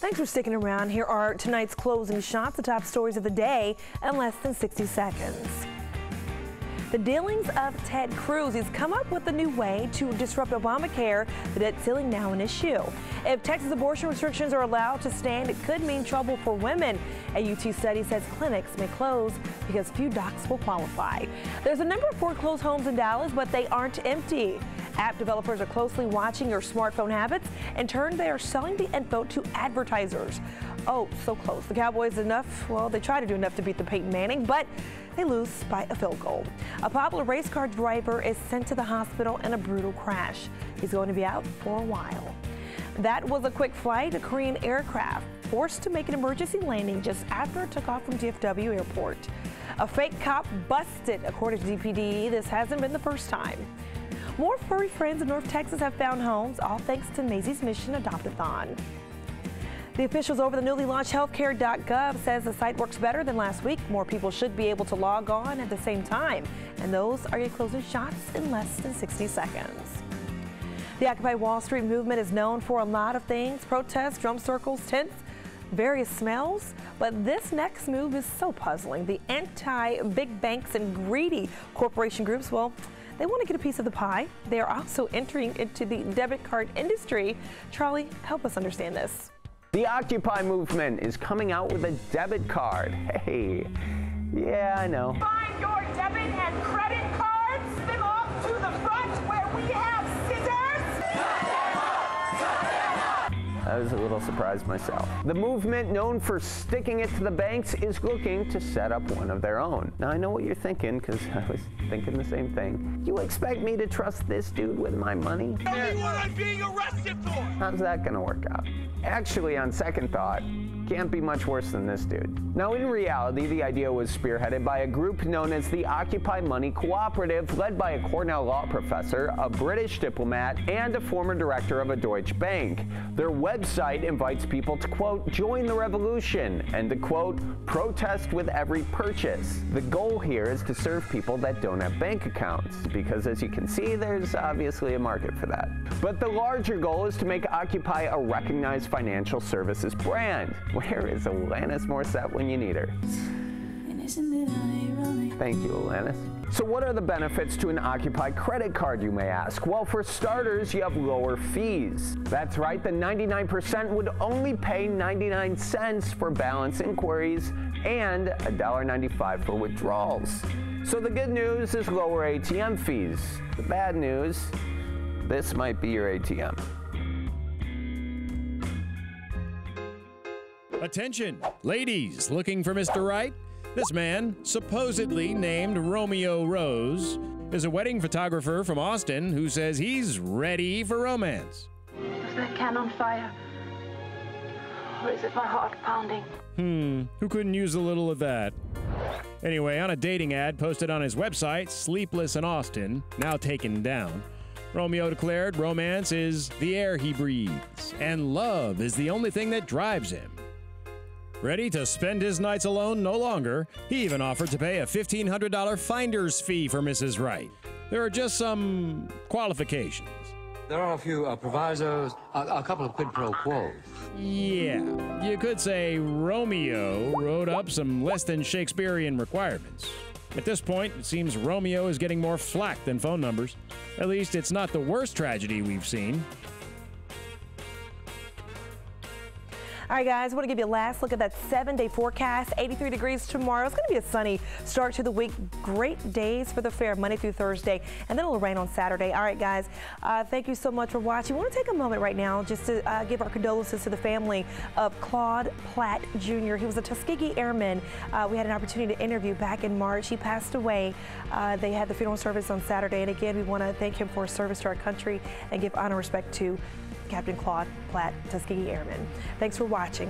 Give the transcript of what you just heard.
Thanks for sticking around. Here are tonight's closing shots, the top stories of the day in less than 60 seconds. The dealings of Ted Cruz. He's come up with a new way to disrupt Obamacare, the debt ceiling now an issue. If Texas abortion restrictions are allowed to stand, it could mean trouble for women. A UT study says clinics may close because few docs will qualify. There's a number of foreclosed homes in Dallas, but they aren't empty. App developers are closely watching your smartphone habits. In turn, they are selling the info to advertisers. Oh, so close. The Cowboys they try to do enough to beat the Peyton Manning, but they lose by a field goal. A popular race car driver is sent to the hospital in a brutal crash. He's going to be out for a while. That was a quick flight. A Korean aircraft forced to make an emergency landing just after it took off from DFW Airport. A fake cop busted, according to DPD. This hasn't been the first time. More furry friends in North Texas have found homes, all thanks to Maisie's Mission Adopt-a-thon. The officials over the newly launched healthcare.gov says the site works better than last week. More people should be able to log on at the same time. And those are your closing shots in less than 60 seconds. The Occupy Wall Street movement is known for a lot of things: protests, drum circles, tents, various smells. But this next move is so puzzling. The anti-big banks and greedy corporation groups, well, they want to get a piece of the pie. They are also entering into the debit card industry. Charlie, help us understand this. The Occupy movement is coming out with a debit card. Hey, yeah, I know. Find your debit and credit cards, them off to the front where we have scissors. I was a little surprised myself. The movement, known for sticking it to the banks, is looking to set up one of their own. Now, I know what you're thinking, because I was thinking the same thing. You expect me to trust this dude with my money? Tell me what I'm being arrested for! How's that gonna work out? Actually, on second thought, can't be much worse than this dude. Now, in reality, the idea was spearheaded by a group known as the Occupy Money Cooperative, led by a Cornell law professor, a British diplomat, and a former director of a Deutsche Bank. Their website invites people to, quote, join the revolution, and to, quote, protest with every purchase. The goal here is to serve people that don't have bank accounts, because as you can see, there's obviously a market for that. But the larger goal is to make Occupy a recognized financial services brand. Where is Alanis Morissette when you need her? And isn't it ironic? Thank you, Alanis. So what are the benefits to an Occupy credit card, you may ask? Well, for starters, you have lower fees. That's right, the 99% would only pay 99 cents for balance inquiries and $1.95 for withdrawals. So the good news is lower ATM fees. The bad news, this might be your ATM. Attention, ladies looking for Mr. Right? This man, supposedly named Romeo Rose, is a wedding photographer from Austin who says he's ready for romance. Is that can on fire? Or is it my heart pounding? Who couldn't use a little of that? Anyway, on a dating ad posted on his website, Sleepless in Austin, now taken down, Romeo declared romance is the air he breathes, and love is the only thing that drives him. Ready to spend his nights alone no longer, he even offered to pay a $1,500 finder's fee for Mrs. Right. There are just some qualifications. There are a few provisos, a couple of quid pro quos. Yeah, you could say Romeo wrote up some less than Shakespearean requirements. At this point, it seems Romeo is getting more flack than phone numbers. At least it's not the worst tragedy we've seen. All right, guys, I want to give you a last look at that 7-day forecast. 83 degrees tomorrow. It's going to be a sunny start to the week. Great days for the fair, Monday through Thursday, and then it'll rain on Saturday. All right, guys, thank you so much for watching. We want to take a moment right now just to give our condolences to the family of Claude Platt Jr. He was a Tuskegee Airman. We had an opportunity to interview back in March. He passed away. They had the funeral service on Saturday, and again, we want to thank him for his service to our country and give honor and respect to Captain Claude Platt, Tuskegee Airman. Thanks for watching.